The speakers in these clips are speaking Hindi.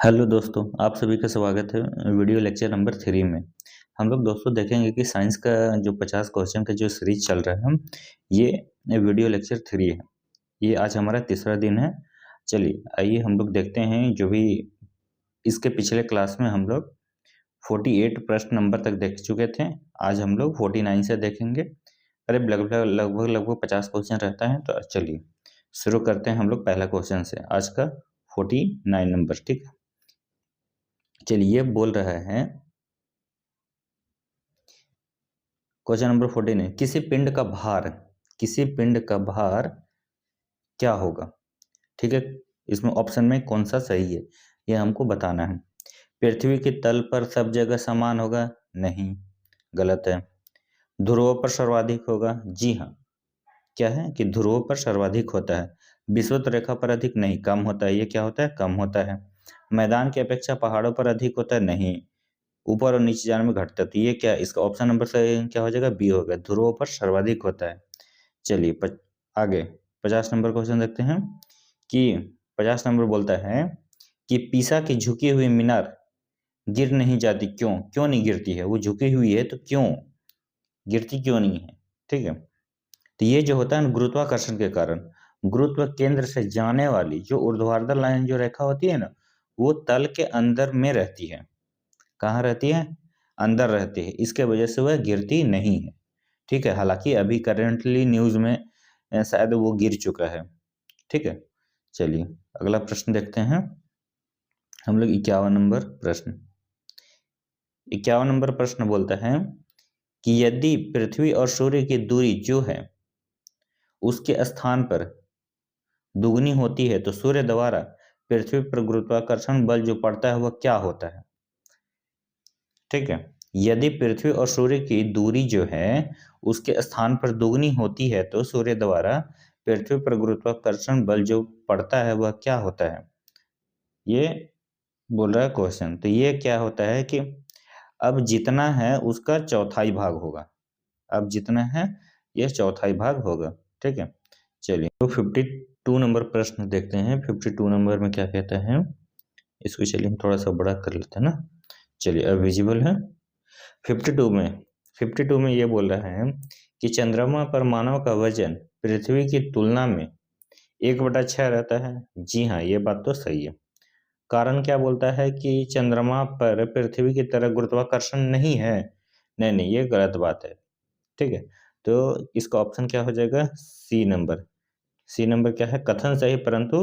हेलो दोस्तों, आप सभी का स्वागत है वीडियो लेक्चर नंबर 3 में। हम लोग दोस्तों देखेंगे कि साइंस का जो 50 क्वेश्चन का जो सीरीज चल रहा है, ये वीडियो लेक्चर 3 है। ये आज हमारा तीसरा दिन है। चलिए आइए हम लोग देखते हैं। जो भी इसके पिछले क्लास में हम लोग 48 प्रश्न नंबर तक देख चुके थे। आज हम लोग 49 से देखेंगे। करीब लगभग लगभग लगभग 50 क्वेश्चन रहता है। तो चलिए शुरू करते हैं हम लोग पहला क्वेश्चन से, आज का 49 नंबर। ठीक है, चलिए बोल रहा है क्वेश्चन नंबर 14 है, किसी पिंड का भार क्या होगा। ठीक है, इसमें ऑप्शन में कौन सा सही है ये हमको बताना है। पृथ्वी के तल पर सब जगह समान होगा, नहीं, गलत है। ध्रुवों पर सर्वाधिक होगा, जी हाँ। क्या है कि ध्रुवों पर सर्वाधिक होता है। विषुवत रेखा पर अधिक, नहीं, कम होता है। ये क्या होता है, कम होता है। मैदान की अपेक्षा पहाड़ों पर अधिक होता है, नहीं, ऊपर और नीचे जाने में घटता है। तो ये क्या, इसका ऑप्शन नंबर से क्या हो जाएगा, बी हो गया, ध्रुवों पर सर्वाधिक होता है। चलिए आगे 50 नंबर क्वेश्चन देखते हैं कि 50 नंबर बोलता है कि पीसा की झुकी हुई मीनार गिर नहीं जाती, क्यों? क्यों नहीं गिरती है? वो झुकी हुई है तो क्यों गिरती, क्यों नहीं है? ठीक है, तो ये जो होता है ना, गुरुत्वाकर्षण के कारण, गुरुत्व केंद्र से जाने वाली जो ऊर्ध्वाधर लाइन जो रेखा होती है ना, वो तल के अंदर में रहती है। कहाँ रहती है? अंदर रहती है। इसके वजह से वह गिरती नहीं है। ठीक है, हालांकि अभी करेंटली न्यूज में शायद वो गिर चुका है। ठीक है, चलिए अगला प्रश्न देखते हैं हम लोग। 51 नंबर प्रश्न बोलता है कि यदि पृथ्वी और सूर्य की दूरी जो है उसके स्थान पर दुगनी होती है तो सूर्य द्वारा पृथ्वी पर गुरुत्वाकर्षण बल जो पड़ता है वह क्या होता है। ठीक है, यदि पृथ्वी और सूर्य की दूरी जो है उसके स्थान पर दुगनी होती है तो सूर्य द्वारा पृथ्वी पर गुरुत्वाकर्षण बल जो पड़ता है वह क्या होता है, ये बोल रहा है क्वेश्चन। तो ये क्या होता है कि अब जितना है उसका चौथाई भाग होगा। अब जितना है यह चौथाई भाग होगा। ठीक है, चलिए तो 52 नंबर प्रश्न देखते हैं। 52 नंबर में क्या कहता है, इसको चलिए हम थोड़ा सा बड़ा कर लेते हैं ना। चलिए अब विजिबल है। 52 में 52 में ये बोल रहा है कि चंद्रमा पर मानव का वजन पृथ्वी की तुलना में 1/6 रहता है। जी हाँ, ये बात तो सही है। कारण क्या बोलता है कि चंद्रमा पर पृथ्वी की तरह गुरुत्वाकर्षण नहीं है। नहीं नहीं, ये गलत बात है। ठीक है, तो इसका ऑप्शन क्या हो जाएगा, सी नंबर। सी नंबर क्या है, कथन सही परंतु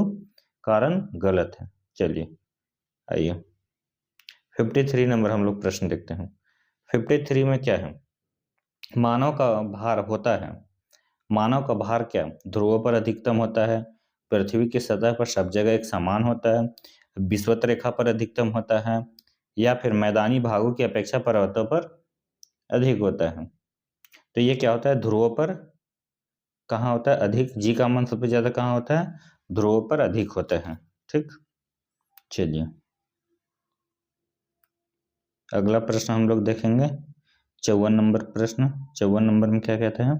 कारण गलत है। चलिए आइए 53 नंबर हम लोग प्रश्न देखते हैं। 53 में क्या है, मानव का भार होता है। मानव का भार क्या ध्रुवों पर अधिकतम होता है, पृथ्वी की सतह पर सब जगह एक समान होता है, विषुवत रेखा पर अधिकतम होता है, या फिर मैदानी भागों की अपेक्षा पर्वतों पर अधिक होता है। तो ये क्या होता है, ध्रुवों पर कहाँ होता है अधिक, जी का मान सबसे ज्यादा कहाँ होता है, ध्रुवों पर अधिक होता है। ठीक, चलिए अगला प्रश्न हम लोग देखेंगे 54 नंबर प्रश्न। 54 नंबर में क्या कहते हैं,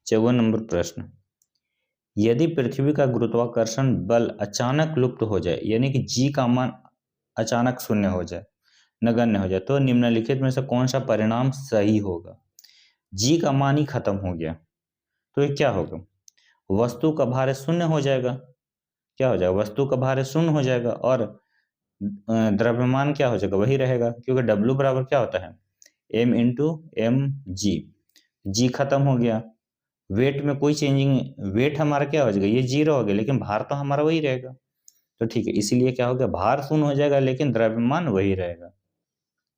54 नंबर प्रश्न, यदि पृथ्वी का गुरुत्वाकर्षण बल अचानक लुप्त हो जाए, यानी कि जी का मान अचानक शून्य हो जाए, नगण्य हो जाए, तो निम्नलिखित में से कौन सा परिणाम सही होगा। जी का मान ही खत्म हो गया तो ये क्या होगा, वस्तु का भार शून्य हो जाएगा। क्या हो जाएगा, वस्तु का भार शून्य हो जाएगा और द्रव्यमान क्या हो जाएगा, वही रहेगा, क्योंकि डब्ल्यू बराबर क्या होता है, m/mg। जी खत्म हो गया, वेट में कोई चेंजिंग, वेट हमारा क्या हो जाएगा, ये जीरो हो गया, लेकिन भार तो हमारा वही रहेगा। तो ठीक है, इसीलिए क्या हो गया, भार शून्य हो जाएगा लेकिन द्रव्यमान वही रहेगा।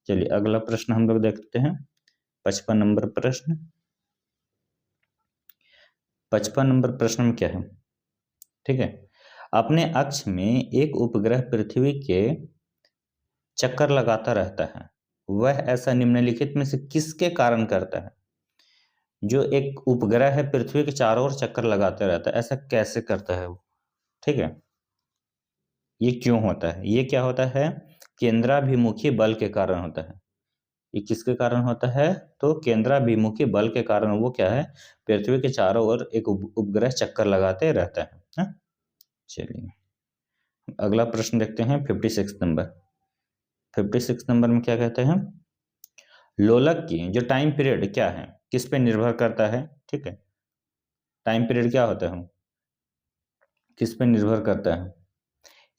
चलिए अगला प्रश्न हम लोग देखते हैं 55 नंबर प्रश्न। 55 नंबर प्रश्न में क्या है, ठीक है, अपने अक्ष में एक उपग्रह पृथ्वी के चक्कर लगाता रहता है, वह ऐसा निम्नलिखित में से किसके कारण करता है। जो एक उपग्रह है पृथ्वी के चारों ओर चक्कर लगाते रहता है, ऐसा कैसे करता है वो। ठीक है, ये क्यों होता है, ये क्या होता है, केंद्राभिमुखी बल के कारण होता है। ये किसके कारण होता है, तो केंद्राभिमुखी बल के कारण वो क्या है, पृथ्वी के चारों ओर एक उपग्रह चक्कर लगाते रहता है। हाँ? चलिए अगला प्रश्न देखते हैं 56 नंबर। 56 नंबर में क्या कहते हैं, लोलक की जो टाइम पीरियड क्या है, किस पे निर्भर करता है। ठीक है, टाइम पीरियड क्या होता है, किस पे निर्भर करता है,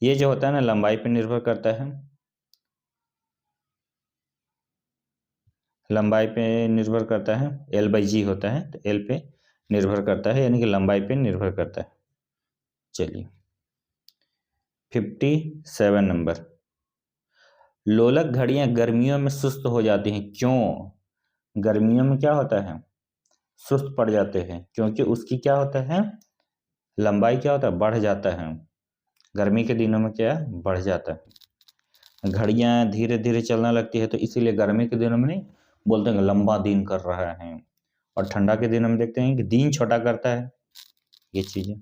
ये जो होता है ना लंबाई पे निर्भर करता है, लंबाई पे निर्भर करता है, L/G होता है, तो L पे निर्भर करता है, यानी कि लंबाई पे निर्भर करता है। चलिए 57 नंबर, लोलक घड़ियां गर्मियों में सुस्त हो जाती हैं, क्यों। गर्मियों में क्या होता है, सुस्त पड़ जाते हैं, क्योंकि उसकी क्या होता है, लंबाई क्या होता है, बढ़ जाता है। गर्मी के दिनों में क्या बढ़ जाता है, घड़ियां धीरे धीरे चलने लगती है, तो इसीलिए गर्मी के दिनों में नहीं बोलते हैं लंबा दिन कर रहा है, और ठंडा के दिनों में देखते हैं कि दिन छोटा करता है, ये चीजें।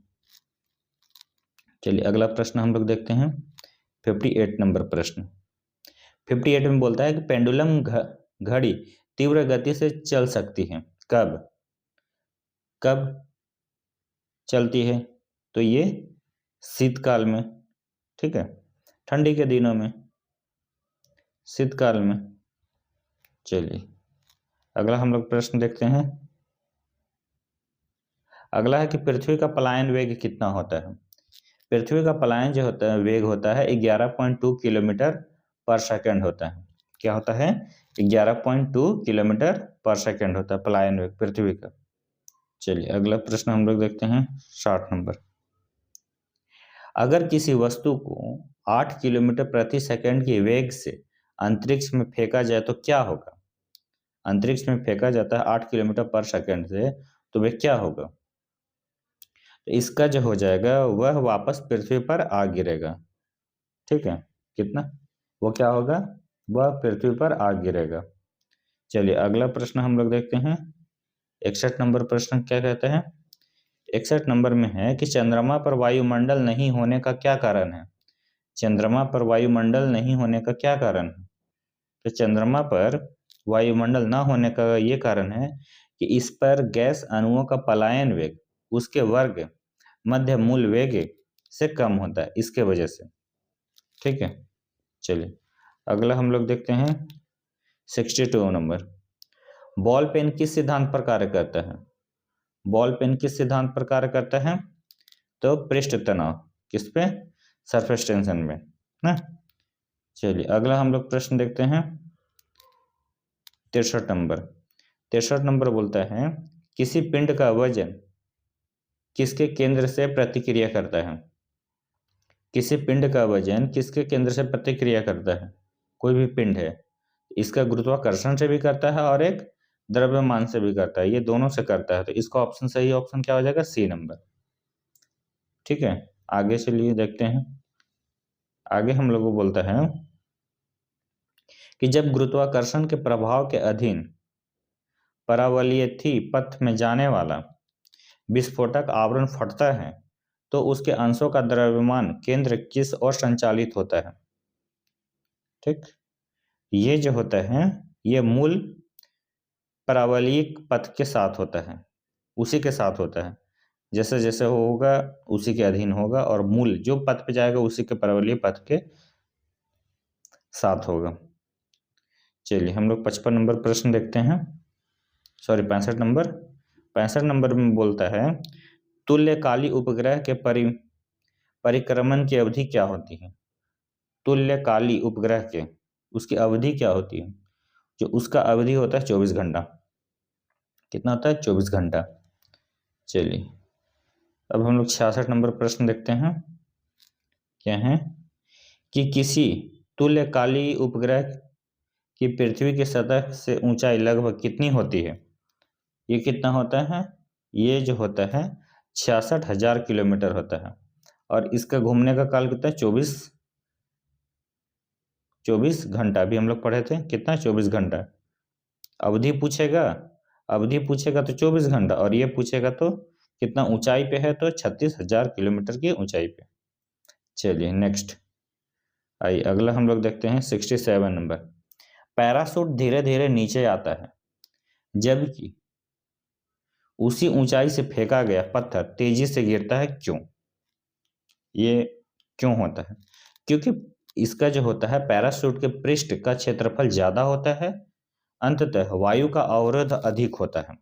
चलिए अगला प्रश्न हम लोग देखते हैं 58 नंबर प्रश्न। 58 में बोलता है कि पेंडुलम घड़ी तीव्र गति से चल सकती है, कब, कब चलती है, तो ये शीतकाल में। ठीक है, ठंडी के दिनों में, शीतकाल में। चलिए अगला हम लोग प्रश्न देखते हैं। अगला है कि पृथ्वी का पलायन वेग कितना होता है। पृथ्वी का पलायन जो होता है वेग होता है 11.2 किलोमीटर पर सेकंड होता है। क्या होता है, 11.2 किलोमीटर पर सेकंड होता है पलायन वेग पृथ्वी का। चलिए अगला प्रश्न हम लोग देखते हैं 60 नंबर। अगर किसी वस्तु को 8 किलोमीटर प्रति सेकंड के वेग से अंतरिक्ष में फेंका जाए तो क्या होगा। अंतरिक्ष में फेंका जाता है 8 किलोमीटर पर सेकंड से, तो वे क्या होगा, तो इसका जो हो जाएगा वह वापस पृथ्वी पर आ गिरेगा। ठीक है, कितना, वो क्या होगा, वह पृथ्वी पर आ गिरेगा। चलिए अगला प्रश्न हम लोग देखते हैं 61 नंबर प्रश्न क्या कहते हैं। 61 नंबर में है कि चंद्रमा पर वायुमंडल नहीं होने का क्या कारण है। चंद्रमा पर वायुमंडल नहीं होने का क्या कारण है, तो चंद्रमा पर वायुमंडल ना होने का ये कारण है कि इस पर गैस अणुओं का पलायन वेग उसके वर्ग मध्य मूल वेग से कम होता है, इसके वजह से। ठीक है, चलिए अगला हम लोग देखते हैं 62 नंबर। बॉल पेन किस सिद्धांत पर कार्य करता है। बॉल पेन किस सिद्धांत पर कार्य करता है, तो पृष्ठ तनाव, किस पे, सरफेस टेंशन में ना। चलिए अगला हम लोग प्रश्न देखते हैं 63 नंबर। 63 नंबर बोलता है किसी पिंड का वजन किसके केंद्र से प्रतिक्रिया करता है। किसी पिंड का वजन किसके केंद्र से प्रतिक्रिया करता है, कोई भी पिंड है, इसका गुरुत्वाकर्षण से भी करता है और एक द्रव्यमान से भी करता है, ये दोनों से करता है, तो इसका ऑप्शन सही ऑप्शन क्या हो जाएगा, सी नंबर। ठीक है, आगे चलिए देखते हैं। आगे हम लोग को बोलता है कि जब गुरुत्वाकर्षण के प्रभाव के अधीन परावलयथी पथ में जाने वाला विस्फोटक आवरण फटता है तो उसके अंशों का द्रव्यमान केंद्र किस ओर संचालित होता है। ठीक, ये जो होता है ये मूल परावलयिक पथ के साथ होता है, उसी के साथ होता है, जैसे जैसे होगा उसी के अधीन होगा, और मूल जो पथ पे जाएगा उसी के परवलयिक पथ के साथ होगा। चलिए हम लोग 55 नंबर प्रश्न देखते हैं, सॉरी 65 नंबर। 65 नंबर में बोलता है तुल्यकाली उपग्रह के परिक्रमण की अवधि क्या होती है। तुल्यकाली उपग्रह के उसकी अवधि क्या होती है, जो उसका अवधि होता है 24 घंटा। कितना होता है, 24 घंटा। चलिए अब हम लोग 66 नंबर प्रश्न देखते हैं, क्या है कि किसी तुल्यकाली उपग्रह की पृथ्वी की सतह से ऊंचाई लगभग कितनी होती है। ये कितना होता है, ये जो होता है 66,000 किलोमीटर होता है, और इसका घूमने का काल कितना है, 24 घंटा। अभी हम लोग पढ़े थे कितना, 24 घंटा। अवधि पूछेगा, अवधि पूछेगा तो 24 घंटा, और ये पूछेगा तो कितना ऊंचाई पे है, तो 36,000 किलोमीटर की ऊंचाई पे। चलिए नेक्स्ट आइए अगला हम लोग देखते हैं 67 नंबर। पैराशूट धीरे धीरे नीचे आता है जबकि उसी ऊंचाई से फेंका गया पत्थर तेजी से गिरता है, क्यों। ये क्यों होता है? क्योंकि इसका जो होता है पैराशूट के पृष्ठ का क्षेत्रफल ज्यादा होता है, अंततः वायु का अवरोध अधिक होता है।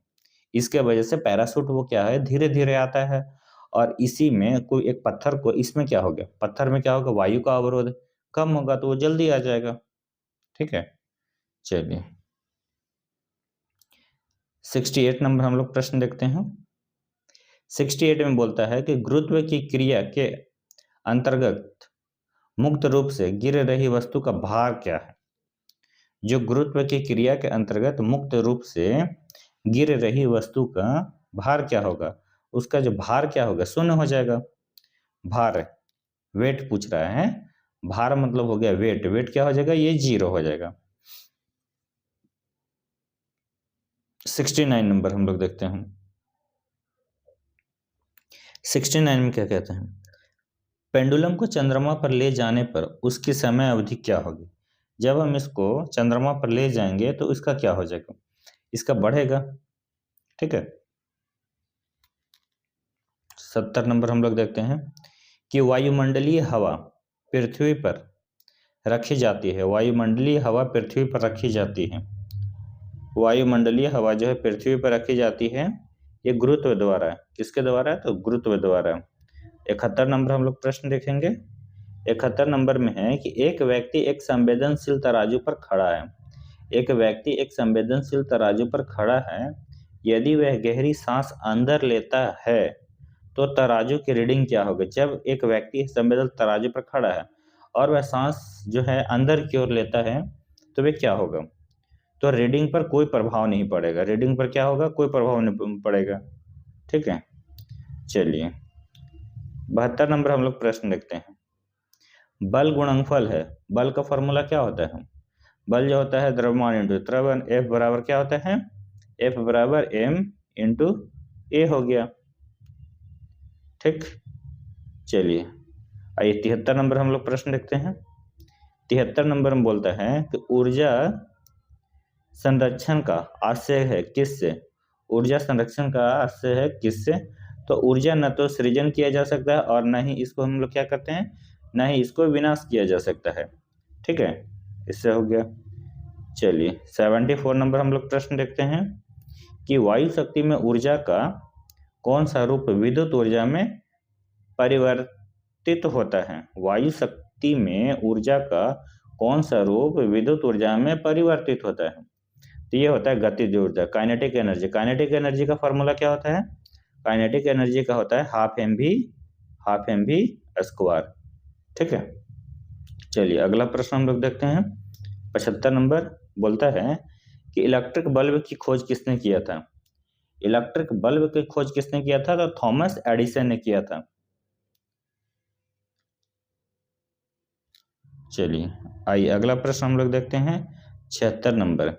इसके वजह से पैराशूट वो क्या है, धीरे धीरे आता है। और इसी में कोई एक पत्थर को, इसमें क्या हो गया, पत्थर में क्या होगा, वायु का अवरोध कम होगा तो वो जल्दी आ जाएगा। ठीक है, चलिए 68 नंबर हम लोग प्रश्न देखते हैं। 68 में बोलता है कि गुरुत्व की क्रिया के अंतर्गत मुक्त रूप से गिर रही वस्तु का भार क्या है? जो गुरुत्व की क्रिया के अंतर्गत मुक्त रूप से गिर रही वस्तु का भार क्या होगा? उसका जो भार क्या होगा, शून्य हो जाएगा। भार, वेट पूछ रहा है, भार मतलब हो गया वेट, वेट क्या हो जाएगा, ये 0 हो जाएगा। 69 नंबर हम लोग देखते हैं। 69 में क्या कहते हैं? पेंडुलम को चंद्रमा पर ले जाने पर उसकी समय अवधि क्या होगी? जब हम इसको चंद्रमा पर ले जाएंगे तो इसका क्या हो जाएगा, इसका बढ़ेगा। ठीक है, 70 नंबर हम लोग देखते हैं कि वायुमंडलीय हवा पृथ्वी पर रखी जाती है। वायुमंडलीय हवा पृथ्वी पर रखी जाती है। वायुमंडलीय हवा जो है पृथ्वी पर रखी जाती है, ये गुरुत्व द्वारा है। किसके द्वारा है? तो गुरुत्व द्वारा। 71 नंबर हम लोग प्रश्न देखेंगे। 71 नंबर में है कि एक व्यक्ति एक संवेदनशील तराजू पर खड़ा है। एक व्यक्ति एक संवेदनशील तराजू पर खड़ा है। यदि वह गहरी सांस अंदर लेता है तो तराजू की रीडिंग क्या होगी? जब एक व्यक्ति संवेदनशील तराजू पर खड़ा है और वह सांस जो है अंदर की ओर लेता है तो वह क्या होगा? तो रीडिंग पर कोई प्रभाव नहीं पड़ेगा। रीडिंग पर क्या होगा? कोई प्रभाव नहीं पड़ेगा। ठीक है, चलिए 72 नंबर हम लोग प्रश्न देखते हैं। बल गुणनफल है। बल का फॉर्मूला क्या होता है? बल जो होता है द्रव्यमान इंटू त्वरण, F बराबर क्या होता है? F बराबर m इंटू ए हो गया। ठीक, चलिए आइए 73 नंबर हम लोग प्रश्न देखते हैं। 73 नंबर में बोलता है कि ऊर्जा संरक्षण का आशय है किससे? ऊर्जा संरक्षण का आशय है किससे? तो ऊर्जा न तो सृजन किया जा सकता है और न ही इसको हम लोग क्या करते हैं, न ही इसको विनाश किया जा सकता है। ठीक है, इससे हो गया। चलिए 74 नंबर हम लोग प्रश्न देखते हैं कि वायु शक्ति में ऊर्जा का कौन सा रूप विद्युत ऊर्जा में परिवर्तित होता है? वायु शक्ति में ऊर्जा का कौन सा रूप विद्युत ऊर्जा में परिवर्तित होता है? तो ये होता है गतिज ऊर्जा, काइनेटिक एनर्जी। काइनेटिक एनर्जी का फॉर्मूला क्या होता है? काइनेटिक एनर्जी का होता है हाफ एम वी स्क्वायर। ठीक है, चलिए अगला प्रश्न हम लोग देखते हैं। 75 नंबर बोलता है कि इलेक्ट्रिक बल्ब की खोज किसने किया था? इलेक्ट्रिक बल्ब की खोज किसने किया था? तो थॉमस एडिसन ने किया था। चलिए आइए अगला प्रश्न हम लोग देखते हैं। 76 नंबर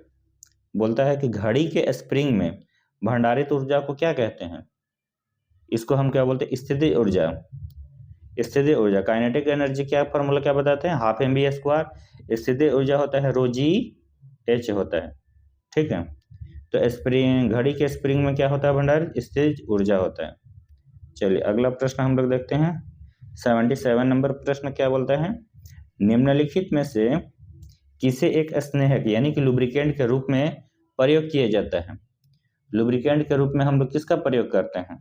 बोलता है कि घड़ी के स्प्रिंग में भंडारित ऊर्जा को क्या कहते हैं? इसको हम क्या बोलते हैं? स्थितिज ऊर्जा। स्थितिज ऊर्जा, काइनेटिक एनर्जी क्या फॉर्मूला क्या बताते हैं? Half m v square. स्थितिज ऊर्जा होता है रो जी एच होता है। ठीक है, तो स्प्रिंग, घड़ी के स्प्रिंग में क्या होता है भंडारित? स्थितिज ऊर्जा होता है। चलिए अगला प्रश्न हम लोग देखते हैं। 77 नंबर प्रश्न क्या बोलता है? निम्नलिखित में से किसे एक स्नेहक यानी कि लुब्रिकेंट के रूप में प्रयोग किया जाता है? लुब्रिकेंट के रूप में हम लोग किसका प्रयोग करते हैं?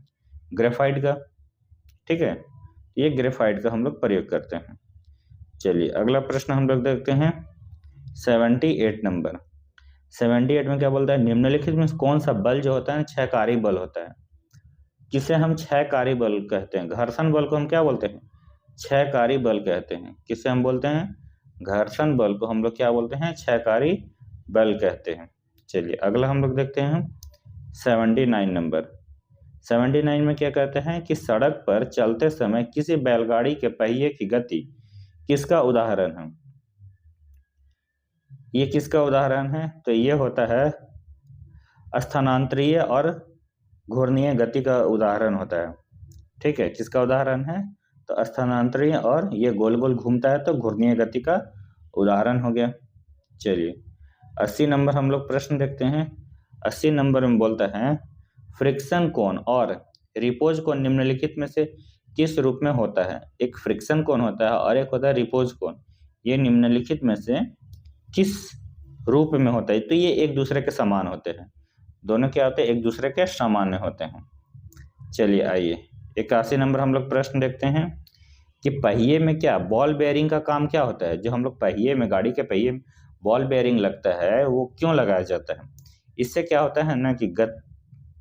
ग्रेफाइट का। ठीक है, ये ग्रेफाइट का हम लोग प्रयोग करते हैं। चलिए अगला प्रश्न हम लोग देखते हैं। 78 नंबर। 78 में क्या बोलता है? निम्नलिखित में कौन सा बल जो होता है क्षयकारी बल होता है? किसे हम क्षयकारी बल कहते हैं? घर्षण बल को हम क्या बोलते हैं? क्षयकारी बल कहते हैं। किसे हम बोलते हैं? घर्षण बल को हम लोग क्या बोलते हैं? क्षयकारी बल कहते हैं। चलिए अगला हम लोग देखते हैं। 79 नंबर। 79 में क्या कहते हैं कि सड़क पर चलते समय किसी बैलगाड़ी के पहिए की गति किसका उदाहरण है? ये किसका उदाहरण है? तो ये होता है स्थानांतरीय और घूर्णीय गति का उदाहरण होता है। ठीक है, किसका उदाहरण है? तो स्थानांतरीय, और ये गोल गोल घूमता है तो घूर्णीय गति का उदाहरण हो गया। चलिए 80 नंबर हम लोग प्रश्न देखते हैं। 80 नंबर में बोलता है फ्रिक्शन कोण और रिपोज कोण निम्नलिखित में से किस रूप में होता है? एक फ्रिक्शन कोण होता है और एक होता है रिपोज कोण। ये निम्नलिखित में से किस रूप में होता है? तो ये एक दूसरे के समान होते हैं। दोनों क्या होते हैं? एक दूसरे के सामान्य होते हैं। चलिए आइए 81 नंबर हम लोग प्रश्न देखते हैं कि पहिए में क्या बॉल बेयरिंग का काम क्या होता है? जो हम लोग पहिए में, गाड़ी के पहिए में बॉल बेयरिंग लगता है, वो क्यों लगाया जाता है? इससे क्या होता है ना कि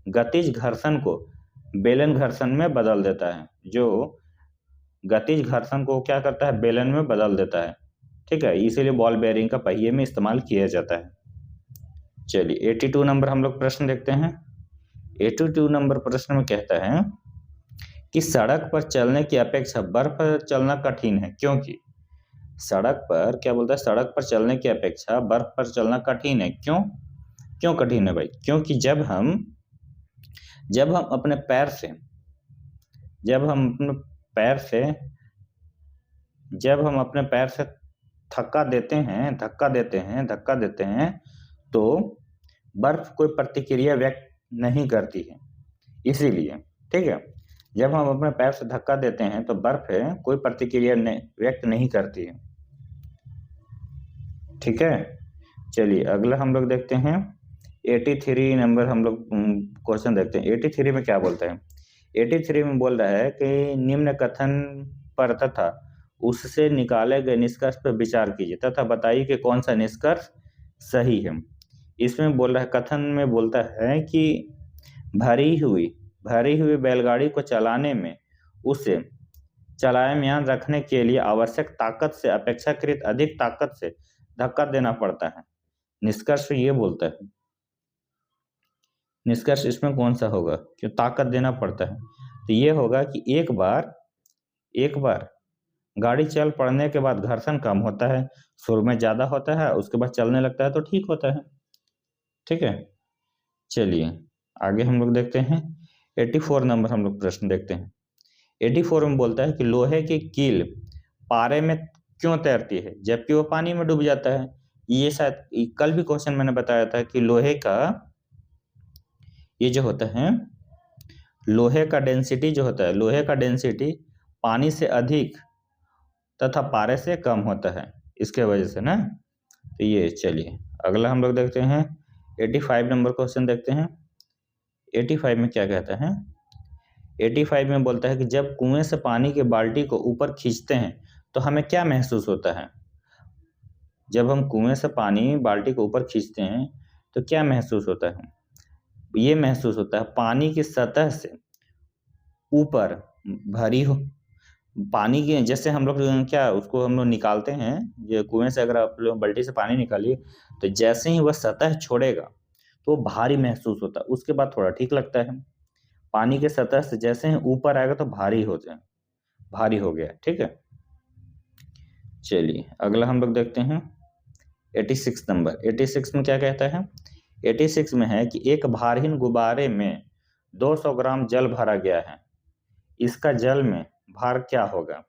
गतिज घर्षण को बेलन घर्षण में बदल देता है। जो गतिज घर्षण को क्या करता है? बेलन में बदल देता है। ठीक है, इसीलिए बॉल बेयरिंग का पहिए में इस्तेमाल किया जाता है। चलिए 82 नंबर हम लोग प्रश्न देखते हैं। 82 नंबर प्रश्न में कहता है कि सड़क पर चलने की अपेक्षा बर्फ पर चलना कठिन है, क्योंकि सड़क पर क्या बोलता है? सड़क पर चलने की अपेक्षा बर्फ पर चलना कठिन है। क्यों? क्यों कठिन है भाई? क्योंकि जब हम अपने पैर से जब हम अपने पैर से जब हम अपने पैर से धक्का देते हैं तो बर्फ कोई प्रतिक्रिया व्यक्त नहीं करती है। इसीलिए ठीक है, जब हम अपने पैर से धक्का देते हैं तो बर्फ कोई प्रतिक्रिया व्यक्त नहीं करती है। ठीक है, चलिए अगला हम लोग देखते हैं 83 नंबर हम लोग क्वेश्चन देखते हैं। 83 में क्या बोलता है? 83 में बोल रहा है कि निम्न कथन पर तथा उससे निकाले गए निष्कर्ष पर विचार कीजिए तथा बताइए कि कौन सा निष्कर्ष सही है। इसमें बोल रहा है, कथन में बोलता है कि भरी हुई बैलगाड़ी को चलाने में उसे चलायमान रखने के लिए आवश्यक ताकत से अपेक्षाकृत अधिक ताकत से धक्का देना पड़ता है। निष्कर्ष ये बोलता है। निष्कर्ष इसमें कौन सा होगा? क्यों ताकत देना पड़ता है? तो ये होगा कि एक बार गाड़ी चल पड़ने के बाद घर्षण कम होता है, शुरू में ज्यादा होता है, उसके बाद चलने लगता है तो ठीक होता है। ठीक है, चलिए आगे हम लोग देखते हैं 84 नंबर हम लोग प्रश्न देखते हैं। 84 में बोलता है कि लोहे की कील पारे में क्यों तैरती है जबकि वो पानी में डूब जाता है? ये शायद कल भी क्वेश्चन मैंने बताया था कि लोहे का ये जो होता है, लोहे का डेंसिटी पानी से अधिक तथा पारे से कम होता है, इसके वजह से ना। तो ये चलिए अगला हम लोग देखते हैं 85 नंबर क्वेश्चन देखते हैं। 85 में क्या कहता है? 85 में बोलता है कि जब कुएं से पानी की बाल्टी को ऊपर खींचते हैं तो हमें क्या महसूस होता है? जब हम कुएं से पानी बाल्टी को ऊपर खींचते हैं तो क्या महसूस होता है? ये महसूस होता है पानी की सतह से ऊपर भरी हो पानी की, जैसे हम लोग क्या उसको हम लोग निकालते हैं, ये कुएं से अगर आप लोग बाल्टी से पानी निकालिए तो जैसे ही वह सतह छोड़ेगा तो भारी महसूस होता है, उसके बाद थोड़ा ठीक लगता है। पानी के सतह से जैसे ही ऊपर आएगा तो भारी हो गया। ठीक है, चलिए अगला हम लोग देखते हैं 86 नंबर। 86 में क्या कहता है? 86 में है कि एक भारहीन गुब्बारे में 200 ग्राम जल भरा गया है, इसका जल में भार क्या होगा?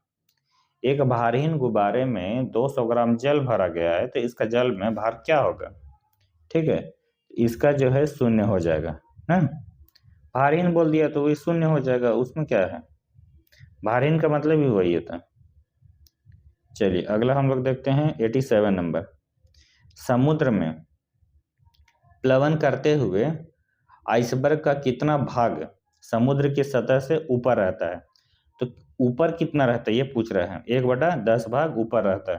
एक भारहीन गुब्बारे में 200 ग्राम जल भरा गया है तो इसका जल में भार क्या होगा? ठीक है, इसका जो है शून्य हो जाएगा ना। भारहीन बोल दिया तो वही शून्य हो जाएगा, उसमें क्या है? भारहीन का मतलब ही वही होता है। चलिए अगला हम लोग देखते हैं 87 नंबर। समुद्र में प्लवन करते हुए आइसबर्ग का कितना भाग समुद्र की सतह से ऊपर रहता है? तो ऊपर कितना रहता है ये पूछ रहे हैं। 1/10 भाग ऊपर रहता है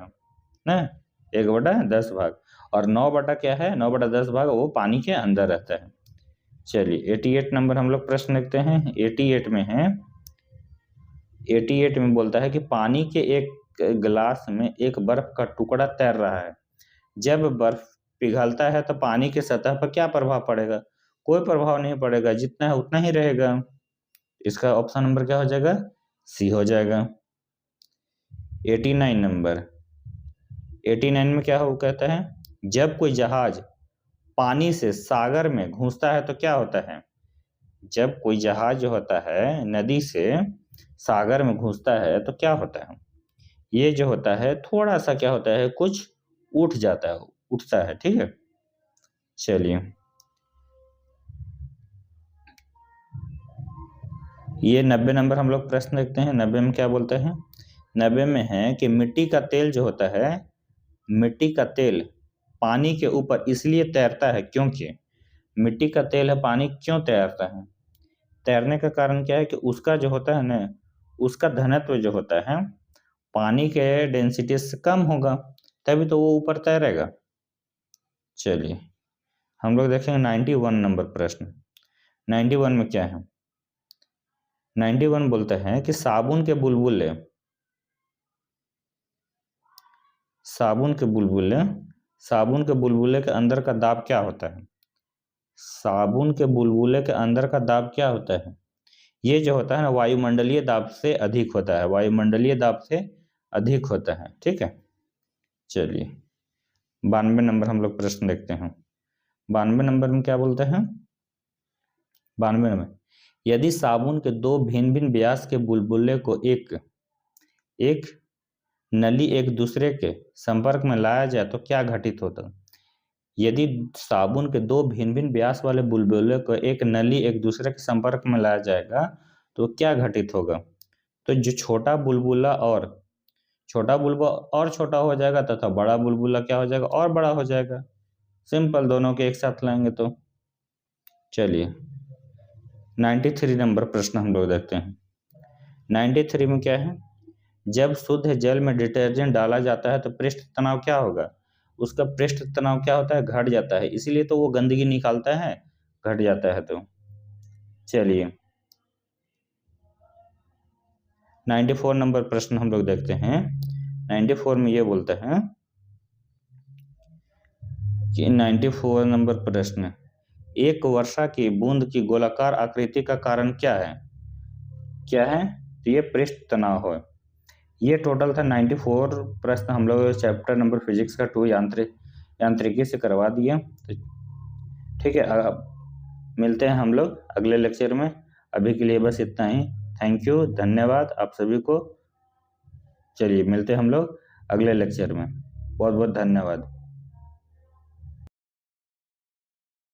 ना, 1/10 भाग। और 9 क्या है? 9/10 भाग वो पानी के अंदर रहता है। चलिए 88 नंबर हम लोग प्रश्न देखते हैं। 88 में बोलता है कि पानी के एक गिलास में एक बर्फ का टुकड़ा तैर रहा है, जब बर्फ पिघलता है तो पानी की सतह पर क्या प्रभाव पड़ेगा? कोई प्रभाव नहीं पड़ेगा, जितना है उतना ही रहेगा। इसका ऑप्शन नंबर क्या हो जाएगा? सी हो जाएगा। 89 नंबर। 89 में क्या हो कहता है? जब कोई जहाज पानी से सागर में घुसता है तो क्या होता है? जब कोई जहाज जो होता है नदी से सागर में घुसता है तो क्या होता है? ये जो होता है थोड़ा सा क्या होता है, कुछ उठता है। ठीक है, चलिए ये 90 नंबर हम लोग प्रश्न देखते हैं। 90 में क्या बोलते हैं? 90 में है कि मिट्टी का तेल जो होता है, मिट्टी का तेल पानी के ऊपर इसलिए तैरता है क्योंकि मिट्टी का तेल है, पानी क्यों तैरता है? तैरने का कारण क्या है कि उसका जो होता है ना, उसका घनत्व जो होता है पानी के डेंसिटी से कम होगा, तभी तो वो ऊपर तैरेगा। चलिए हम लोग देखेंगे 91 नंबर प्रश्न। 91 में क्या है? 91 बोलते हैं कि साबुन के बुलबुले के अंदर का दाब क्या होता है? साबुन के बुलबुले के अंदर का दाब क्या होता है? ये जो होता है ना, वायुमंडलीय दाब से अधिक होता है, वायुमंडलीय दाब से अधिक होता है। ठीक है, चलिए 92 नंबर हम लोग प्रश्न देखते हैं। 92 नंबर में क्या बोलते हैं? 92 नंबर, यदि साबुन के दो भिन्न भिन्न व्यास के बुलबुले को एक नली एक दूसरे के संपर्क में लाया जाए तो क्या घटित होता? यदि साबुन के दो भिन्न भिन्न व्यास वाले बुलबुले को एक नली एक दूसरे के संपर्क में लाया जाएगा तो क्या घटित होगा? तो जो छोटा बुलबुला और छोटा हो जाएगा तथा बड़ा बुलबुला क्या हो जाएगा? और बड़ा हो जाएगा। सिंपल, दोनों के एक साथ लाएंगे तो। चलिए 93 नंबर प्रश्न हम लोग देखते हैं। 93 में क्या है? जब शुद्ध जल में डिटर्जेंट डाला जाता है तो पृष्ठ तनाव क्या होगा? उसका पृष्ठ तनाव क्या होता है? घट जाता है, इसीलिए तो वो गंदगी निकालता है, घट जाता है। तो चलिए 94 नंबर प्रश्न हम लोग देखते हैं। 94 में ये बोलते हैं कि 94 नंबर प्रश्न, एक वर्षा की बूंद की गोलाकार आकृति का कारण क्या है? क्या है? तो ये पृष्ठ तनाव है। ये टोटल था 94 प्रश्न हम लोग चैप्टर नंबर फिजिक्स का 2 यांत्रिकी से करवा दिए। तो ठीक है, अब मिलते हैं हम लोग अगले लेक्चर में। अभी के लिए बस इतना ही। थैंक यू, धन्यवाद आप सभी को। चलिए मिलते हैं हम लोग अगले लेक्चर में। बहुत बहुत धन्यवाद।